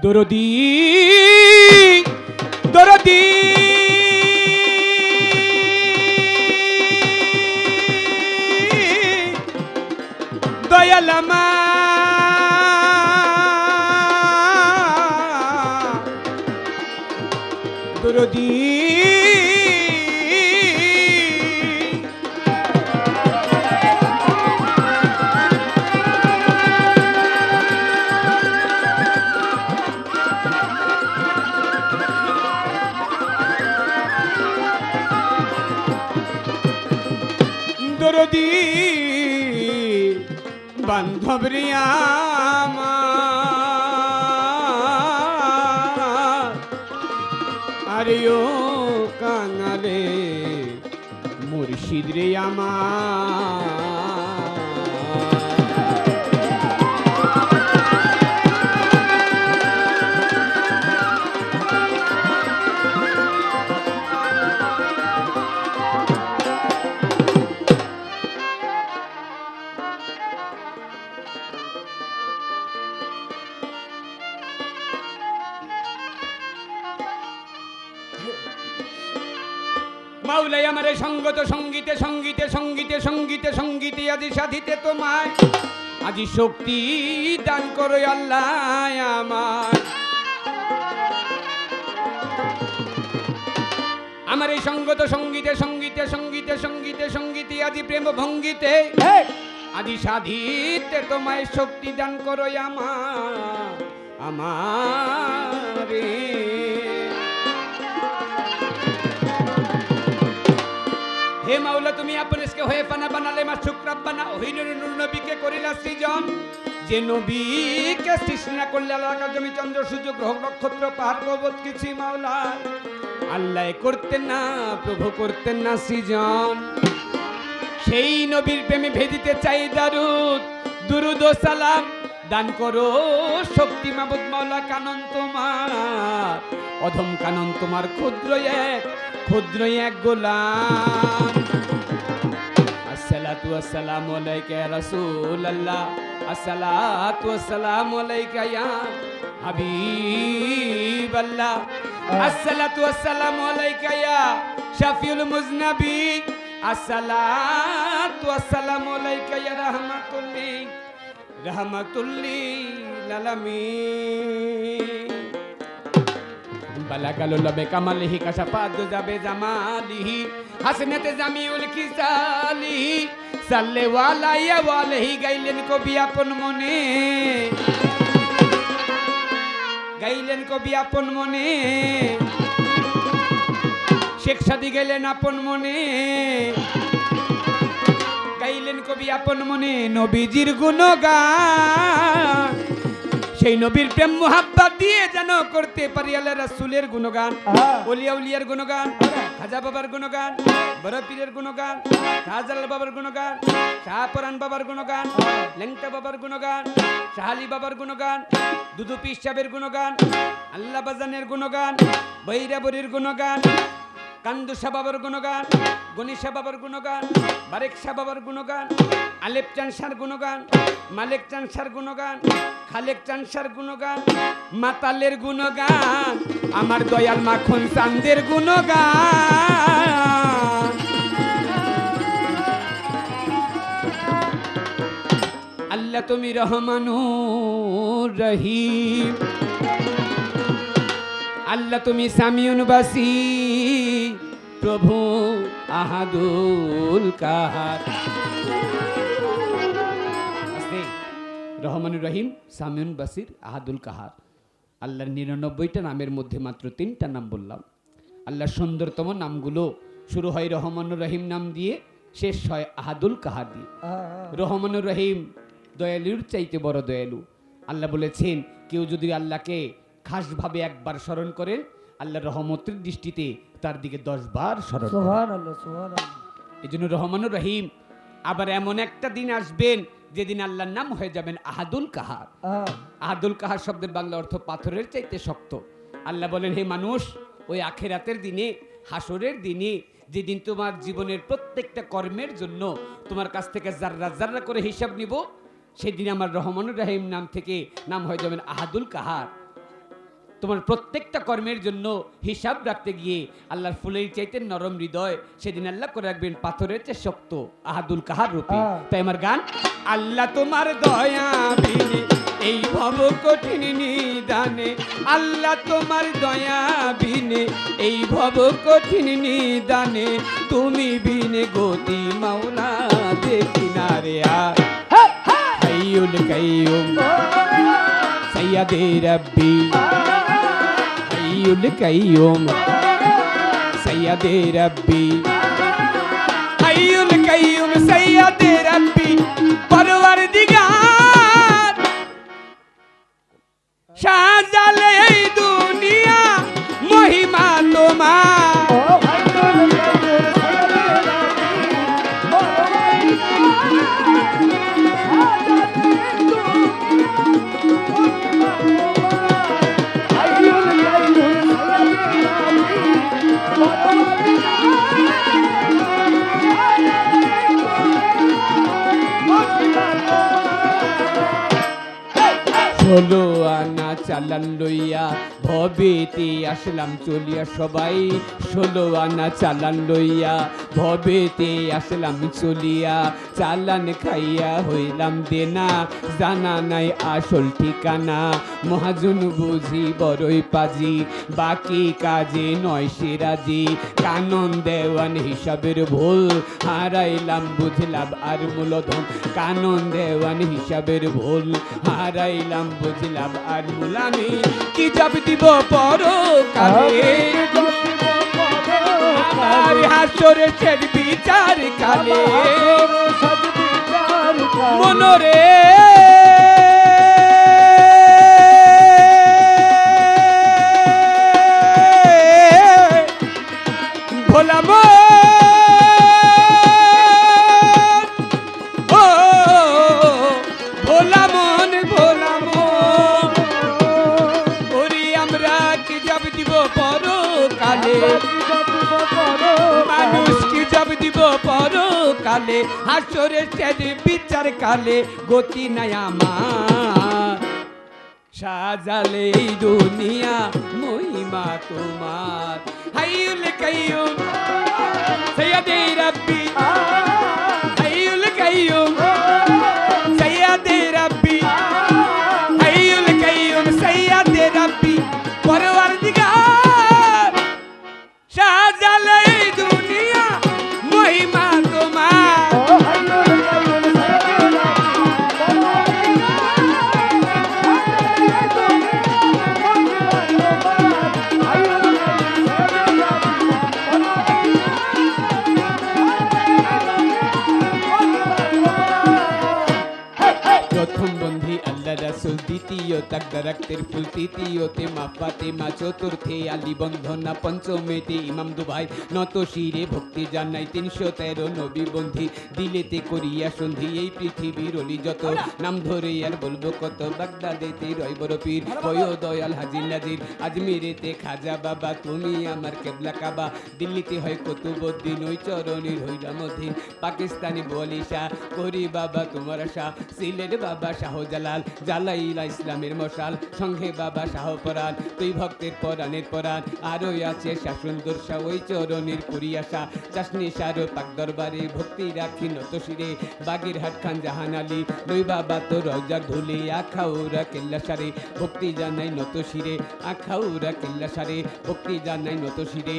দরদি দরদি দয়াল আমার দরদি দরদি বান্ধব রে আমার আরে ও কাঙালে মুর্শিদ রে আমার মাওলাই আমারে সঙ্গত সঙ্গীতে সঙ্গীতে সঙ্গীতে সঙ্গীতে সঙ্গীতে আজি সাধিতে তোমায় আজি শক্তি দান করো আল্লাহ আমার আমার এই সঙ্গত সঙ্গীতে সঙ্গীতে সঙ্গীতে সঙ্গীতে সঙ্গীতে আজি প্রেম ভঙ্গিতে আজি সাধিতে তোমায় শক্তি দান করো আমারে হে মাওলা তুমি আপনকে হয়ে পানা বানালে মা শুকরাব বানা ওই নূর নবীকে করিলা সৃজন যে নবীকে সৃষ্টি করলে আকাশ জমি চন্দ্র সূর্য গ্রহ নক্ষত্র পাহাড় পর্বত কিছু মাওলা আল্লাহ করতেন না প্রভু করতেন না সৃজন সেই নবীর প্রেমে ভেদিতে চাই দুরুদ ও সালাম দান করো শক্তি মাবুদ মাওলা কানন তোমার অধম কানন তোমার ক্ষুদ্র এক গোলাম আসসালাতু ওয়াসসালামু আলাইকা ইয়া রাসূলুল্লাহ আসসালাতু ওয়াসসালামু আলাইকা ইয়া হাবিবাল্লাহ আসসালাতু ওয়াসসালামু আলাইকা ইয়া শাফিউল মুজনাবি আসসালাতু ওয়াসসালামু আলাইকা ইয়া রাহমাতুল লিল আলামিন বালাগালু লবে কামালিহি কাশাফাত যাবে জামালিহি হাসনাতে জামিউল কিসালিহি সাল্লাল্লাহু আলাইহি গাইলেন কবি আপন মনে শেখ সাদি গাইলেন আপন মনে গাইলেন কবি আপন মনে নবীজির গুণগান সেই নবীর প্রেম মোহাব্বত দিয়ে যেন করতে পারি আল্লাহ রাসূলের গুণগান ওলিয়া উলিয়ার গুণগান খাজা বাবার গুণগান বড় পীরের গুণগান শাহজালাল বাবার গুণগান শাহপরান বাবার গুণগান লেংটা বাবার গুণগান শাহালি বাবার গুণগান দুদু পীর সাহেবের গুণগান আল্লাহ বাজানের গুণগান বৈরাবরীর গুণগান কান্দুসা বাবার গুণগান গণিসা বাবার গুণগান বারেক শাহ বাবার গুণগান আলেপ চানসার গুণগান মালেক চানসার গুণগান খালেক চানসার গুণগান মাতালের গুণগান আমার দয়াল মাখন চাঁদের গুণগান আল্লাহ তুমি রহমানুর রহিম আল্লাহ তুমি সামিউন বাসি প্রভু আহাদুল কাহার রহমানুর রহিম সামিউন বাসির আহাদুল কাহার আল্লাহর ৯৯টা নামের মধ্যে মাত্র ৩টা নাম বললাম আল্লাহর সুন্দরতম নামগুলো শুরু হয় রহমানুর রহিম নাম দিয়ে শেষ হয় আহাদুল কাহার দিয়ে রহমানুর রহিম দয়ালুর চাইতে বড় দয়ালু আল্লাহ বলেছেন কেউ যদি আল্লাহকে খাসভাবে একবার স্মরণ করেন আল্লাহর রহমতের দৃষ্টিতে তার দিকে 10 বার স্মরণ সুবহানাল্লাহ সুবহানাল্লাহ এই জন্য রহমানুর রহিম আবার এমন একটা দিন আসবেন যেদিন আল্লাহর নাম হয়ে যাবেন আহাদুল কাহার আহাদুল কাহার শব্দের বাংলা অর্থ পাথরের চাইতে শক্ত আল্লাহ বলেন হে মানুষ ওই আখিরাতের দিনে হাসরের দিনে যেদিন তোমার জীবনের প্রত্যেকটা কর্মের জন্য তোমার কাছ থেকে জাররা জাররা করে হিসাব নিব সেদিন আমার রহমানুর রহিম নাম থেকে নাম হয়ে যাবেন আহাদুল কাহার তোমার প্রত্যেকটা কর্মের জন্য হিসাব রাখতে গিয়ে আল্লাহর ফুলের চাইতে নরম হৃদয়, সেদিন আল্লাহ করে রাখবেন পাথরের চেয়ে শক্ত আহাদুল কাহার রূপে। তাই আমার গান, আল্লাহ তোমার দয়া বিনে এই ভব কঠিন নিদানে, আল্লাহ তোমার দয়া বিনে এই ভব কঠিন নিদানে, তুমি বিনে গতি মাওলা দেখি না রে আর। হাইয়ুল কাইয়ুম সাইয়্যিদে রাব্বি, হাইয়ুল কাইয়ুম সাইয়্যিদে রাব্বি, হাইয়ুল কাইয়ুম সাইয়্যিদে রাব্বি, পরওয়ারদিগার সাজালে এই দুনিয়া মহিমা তোমার। ষোলো আনা চালান লইয়া ভবেতে আসলাম চলিয়া সবাই, ষোলো আনা চালান লইয়া ভবেতে আসলাম চলিয়া, চালান খাইয়া হইলাম দেনা, জানা নাই আসল ঠিকানা, মহাজন বুঝি বড়ই পাজি, বাকি কাজে নয় সে রাজি, কানন দেওয়ান হিসাবের ভুল, হারাইলাম বুঝলাম আর মূলধন, কানন দেওয়ান হিসাবের ভুল, হারাইলাম বুঝলাম আর মূল, আমি কি জব দিব পরকালে, আমার হাসরের শেষ বিচার কালে, মনরে ভোলাম মানুষ কি জব দিব পরকালে, হাসরের শেষ বিচার কালে, গতি নাই আমার সাজালে এই দুনিয়া মহিমা তোমার। হাইয়ুল কাইয়ুম সাইয়্যিদে রাব্বি, হাইয়ুল কাইয়ুম সাইয়্যিদে রাব্বি, হাইয়ুল কাইয়ুম সাইয়্যিদে রাব্বি, পরওয়ারদিগার সাজালে এই দুনিয়া মহিমা তোমার। প্রথম বন্ধি আল্লাহ রাসূল, দ্বিতীয় তাকদারাক্তের ফুল, তৃতীয়তে মা ফাতেমা, চতুর্থে আলী বন্ধনা, পঞ্চমেতে ইমাম দুভাই নত শিরে ভক্তি জানাই, 313 নবী বন্ধি দিলেতে করিয়া সন্ধি, এই পৃথিবীর অলি যত নাম ধরে আর বলবো কত, বাগদাদেতে রয় বড় পীর বয় দয়াল হাজি নাজির, আজমিরেতে খাজা বাবা তুমি আমার কেবলা কাবা, দিল্লিতে হয় কুতুবউদ্দিন ওই চরণের হইরাম অধীন, পাকিস্তানি বলি শাহ করি বাবা তোমার শাহ, সিলেট বাবা শাহজালাল জ্বালাইলা ইসলামের মশাল, সঙ্গে বাবা শাহ পরাণ তুই ভক্তের পরাণের পরাণ, আরো আছে শাসন দর্শা ওই চরণের করিয়া শাহ, চাষনি সার পাক দরবারে ভক্তি রাখি নত শিরে, বাগেরহাট খান জাহান আলী লই বাবা তো রজার ধুলে, আখাউরা কেল্লা সারে ভক্তি জানাই নত শিরে, আখাউরা কেল্লা সারে ভক্তি জানাই নত শিরে,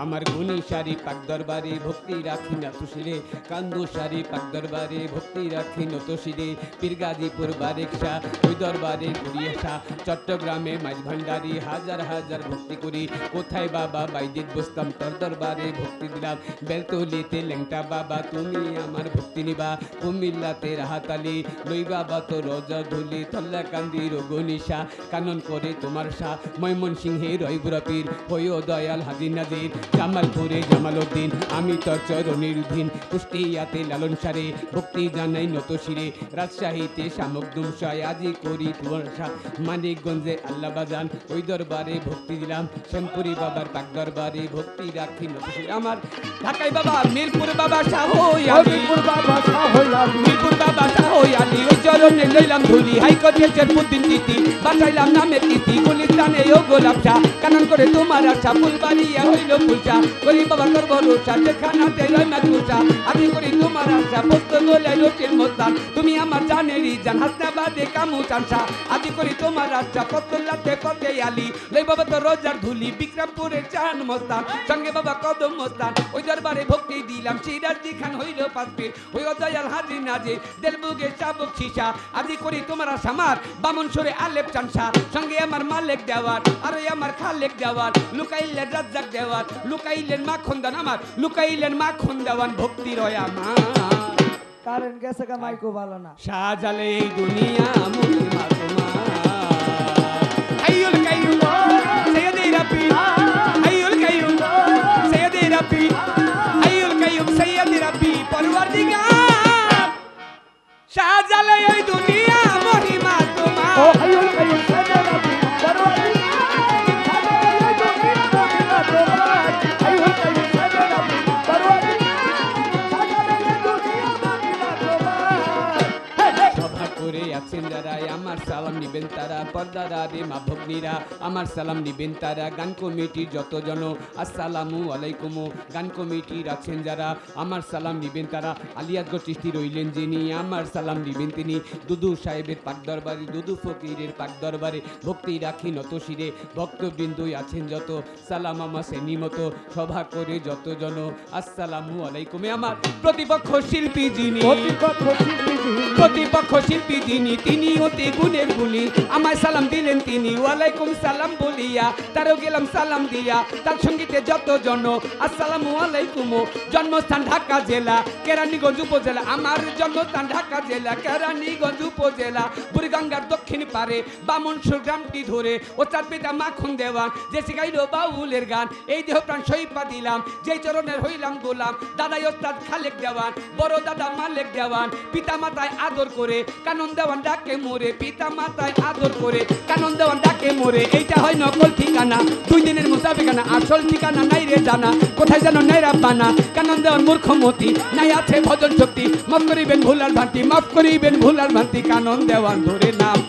আমার গুণী সারি পাক দরবারে ভক্তি রাখি না তুষিরে, কান্দু সারি পাক দরবারে ভক্তি রাখি নত শিরে, পীরগাজীপুর বারেক শাহ ওই দরবারে ঘুরিয়ে শাহ, চট্টগ্রামে মাইজ ভান্ডারি হাজার হাজার ভক্তি করি, কোথায় বাবা বাইদিত বসতাম তোর দরবারে ভক্তি দিলাম, বেলতলিতে লেংটা বাবা তুমি আমার ভক্তি নিবা, কুমিল্লাতে রাহাত আলী লই বাবা তো রজা ধুলি, থল্লা কান্দির গুণী শাহ কানন করে তোমার শাহ, ময়মনসিংহে রয়বুরা পীর হইও দয়াল হাজি নাজির, জামালপুরে জামালউদ্দিন আমি তোর চরণের অধীন, কুষ্টিয়াতে লালন সারে ভক্তি জানাই নত শিরে, রাজশাহীতে শামুকদুম শাহ আজি করি তোমার শাহ, মানিকগঞ্জে আল্লাহ বাজান ওই দরবারে ভক্তি দিলাম, শ্যামপুরি বাবার পাক দরবারে ভক্তি রাখি নত শিরে, আমার ঢাকাই বাবা মিরপুর বাবা শাহ আলী, মিরপুর বাবা শাহ আলী ওই চরণে লইলাম ধুলি, হাইকোর্টের চেরপুদ্দিন তিতি বাঁচাইলাম নামের তিথি, গুলিস্তান জানে ও গোলাপশা কানন করে তোমার আশা ফুলবাড়িয়া হইল ফুলচা করি বাবা করবো রোষা যেখানাতে রয় মাতুষা আমি করি তোমার আশা বস্তু গোলে রোটির মোস্তান তুমি আমার জানেরই জান হাসনাবাদে কামু চানসা আজি করি তোমার আশা পত্তলাতে পথে আলি লই বাবা তো রোজার ধুলি বিক্রমপুরে চান মোস্তান সঙ্গে বাবা কদম মোস্তান ওই দরবারে ভক্তি দিলাম সিরাজি খান হইল পাঁচপি ওই দয়াল হাজি নাজে দেলবুগে চাবুক শিশা আজি করি তোমার আশামার বামন সরে আলেপ চানসা সঙ্গে আমার মালিক দেওয়ার আর আমার খালেক দেওয়ার লুকাইলেন রাজ্জাক দেওয়ার লুকাইলেন মাখন দান আমার লুকাইলেন মাখন দেওয়ান ভক্তি রয় আমার কারেন্ট গেছে কা মাইকো ভালো না সাজালে এই দুনিয়া মহিমা তোমার হাইয়ুল কাইয়ুম সাইয়্যিদি রাব্বি হাইয়ুল কাইয়ুম সাইয়্যিদি রাব্বি হাইয়ুল কাইয়ুম সাইয়্যিদি রাব্বি পরওয়ারদিগার সাজালে এই দুনিয়া মহিমা তোমার ও হাইয়ুল কাইয়ুম সাইয়্যিদি রাব্বি পরওয়ারদিগার সাজালে এই দুনিয়া মহিমা তোমার হাইয়ুল কাইয়ুম সাইয়্যিদি রাব্বি পরওয়ারদিগার সাজালে এই দুনিয়া মহিমা তোমার সভা করে আছেন যারা আমার সালাম নিবেন তারা পর্দারা রে মা ভগ্নীরা আমার সালাম নিবেন তারা গান কমিটির যতজন আসসালামু আলাইকুম গান কমিটির আছেন যারা আমার সালাম নিবেন তারা আলিয়াজগড় চিশতি রইলেন যিনি আমার সালাম নিবেন তিনি দুদু সাহেবের পাক দরবারে দুদু ফকিরের পাক দরবারে ভক্তি রাখি নত শিরে ভক্তবৃন্দু আছেন যত সালাম আমার শ্রেণী মতো সভা করে যতজন আসসালামু আলাইকুম আমার প্রতিপক্ষ শিল্পী যিনি প্রতিপক্ষ শিল্পী যিনি তিনি অতি গুণের গুণী আমায় সালাম দিলেন তিনি ওয়ালাইকুম সালাম বলিয়া তারও গেলাম সালাম দিয়া তার সঙ্গীতে যতজন আসসালামু আলাইকুম জন্মস্থান ঢাকা জেলা কেরানীগঞ্জ উপজেলা আমার জন্মস্থান ঢাকা জেলা কেরানীগঞ্জ উপজেলা বুড়িগঙ্গার দক্ষিণ পারে বামনসুর গ্রামটি ধরে ও চার পিতা মাখন দেওয়ান যে শিখাইল বাউলের গান এই দেহ প্রাণ শহীদা দিলাম যেই চরণের হইলাম গোলাম দাদাই ওস্তাদ খালেক দেওয়ান বড় দাদা মালেক দেওয়ান পিতা মাতায় আদর করে কানন দেওয়ান ডাকে মোরে পিতা মাতায় আদর করে কানন দেওয়ান ডাকে মোরে এইটা হয় নকল ঠিকানা 2 দিনের মুসাফিখানা আসল ঠিকানা নাই রে জানা কোথায় যেন নাই রাব্বানা কানন দেওয়ান মূর্খমতি নাই আছে ভজন শক্তি মাফ করিবেন ভুলার ভ্রান্তি মাফ করিবেন ভুলার ভ্রান্তি কানন দেওয়ান ধরে নাম